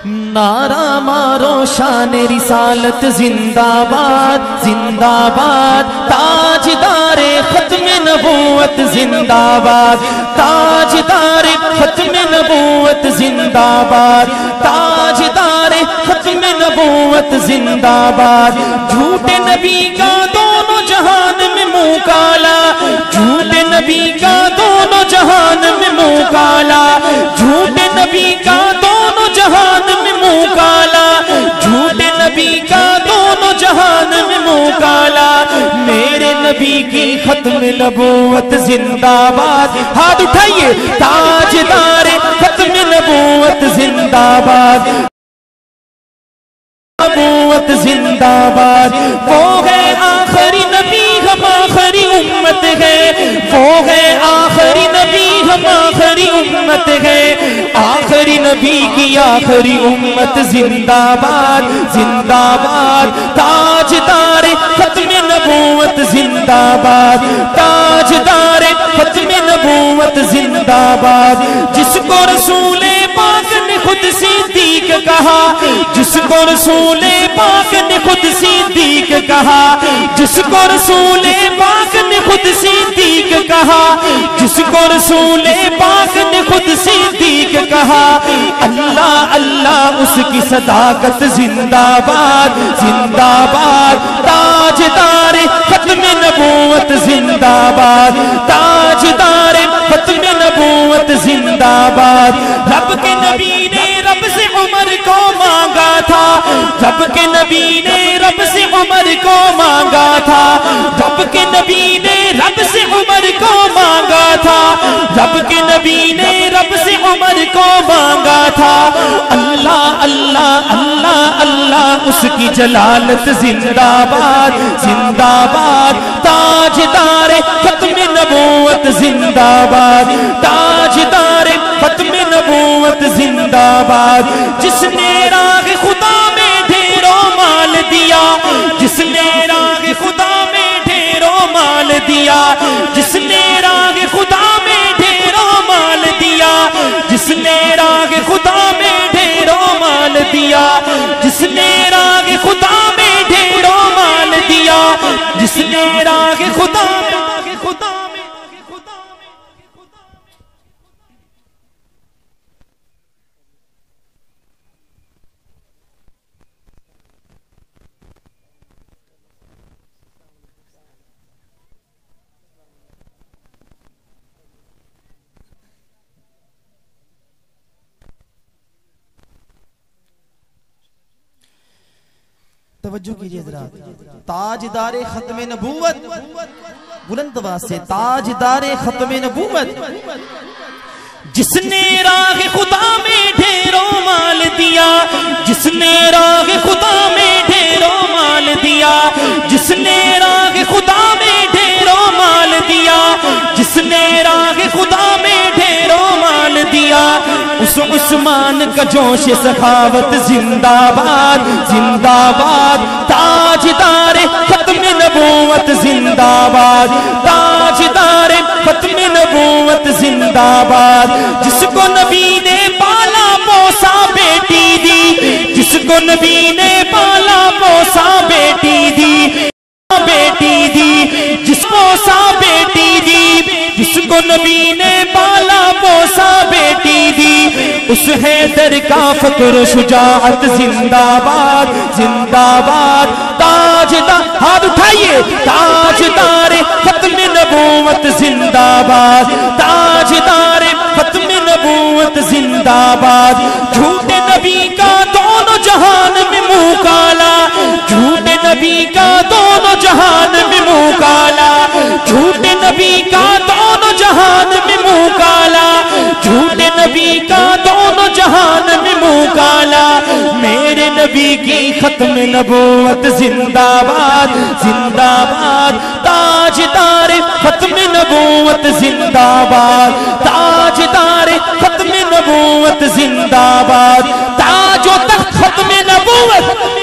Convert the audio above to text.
نعرہ مارو شان رسالت زندہ باد زندہ باد، تاجدار ختم نبوت زندہ باد، تاجدار ختم نبوت زندہ باد، تاجدار ختم نبوت زندہ باد۔ جھوٹے نبی کا دونوں جہان میں منہ کالا، جھوٹے نبی کا دونوں جہان میں منہ کالا، جھوٹے نبی کا دونوں جہان میں منہ کالا، جھوٹے نبی کا دونوں جہان میں منہ کالا۔ میرے نبی کی ختم نبوت زندہ باد، ہاتھ اٹھائیے، تاجدار ختم نبوت زندہ باد، نبوت زندہ باد۔ وہ ہے آخری نبی، ہم آخری امت ہے، وہ ہے آخری نبی، ہم آخری امت ہے، آخری نبی کی آخری امت زندہ باد زندہ باد، تاجدار ختم نبوت زندہ باد، تاجدار ختم نبوت زندہ باد۔ جس کو رسول پاک نے خود صدیق کہا، جس کو رسول پاک نے خود صدیق کہا، جس کو رسول پاک نے خود صدیق کہا، جس کو رسول پاک نے خود صدیق کہا، اللہ اللہ اس کی صداقت زندہ باد زندہ باد، تاجدار ختم نبوت زندہ باد، تاجدار ختم نبوت زندہ باد۔ رب کے نبی نے رب سے عمر کو مانگا تھا، رب کے نبی نے رب سے عمر کو مانگا تھا، رب کے نبی نے رب سے عمر کو مانگا تھا، رب کے نبی نے رب سے عمر کو مانگا تھا۔ اللہ اللہ اللہ اللہ اس کی جلالت زندہ باد زندہ باد، تاجدار ختم نبوت زندہ باد، تاجدار ختم نبوت زندہ باد۔ جس نے راہ خدا میں ڈھیروں مال دیا، جس نے راہ خدا میں ڈھیروں مال دیا، جس نے راہ خدا میں ڈھیروں مال دیا، جس نے راہ خدا میں ڈھیروں مال دیا، جس نے راہ خدا میں ڈھیروں مال دیا، جس نے راہ خدا میں توجہ کیجئے حضرات، تاجدار ختم نبوت، بلند آواز سے، تاجدار ختم نبوت، جس نے راہ خدا میں ڈھیروں مال دیا، جس نے راہ خدا میں ڈھیروں مال دیا، جس نے راہ خدا میں ڈھیروں مال دیا، جس نے راہ خدا میں ڈھیروں مال دیا، اس عثمان کا جوش سخاوت زندہ باد زندہ باد، تاجدار ختم نبوت زندہ باد، تاجدار ختم نبوت زندہ باد۔ جس کو نبی نے پالا پوسا بیٹی دی، جس کو نبی نے پالا پوسا بیٹی دی، بیٹی دی، جس پوسا بیٹی دی، جس کو نبی نے پالا پوسا بیٹی دی، اس حیدر کا فکر و شجاعت زندہ باد زندہ باد، تاجدار، ہاتھ اٹھائیے، تاجدار ختم نبوت زندہ باد، تاجدار ختم نبوت زندہ باد۔ جھوٹے نبی کا دونوں جہان میں منہ کالا، جھوٹے نبی کا دونوں جہان میں منہ کالا، جھوٹے نبی کا دونوں جہان میں منہ کالا، جھوٹے نبی کا دونوں جہان میں منہ کالا۔ میرے نبی کی ختم نبوت زندہ باد زندہ باد، تاجدار ختم نبوت زندہ باد، تاجدار ختم نبوت زندہ باد۔ تاج و تخت ختم نبوت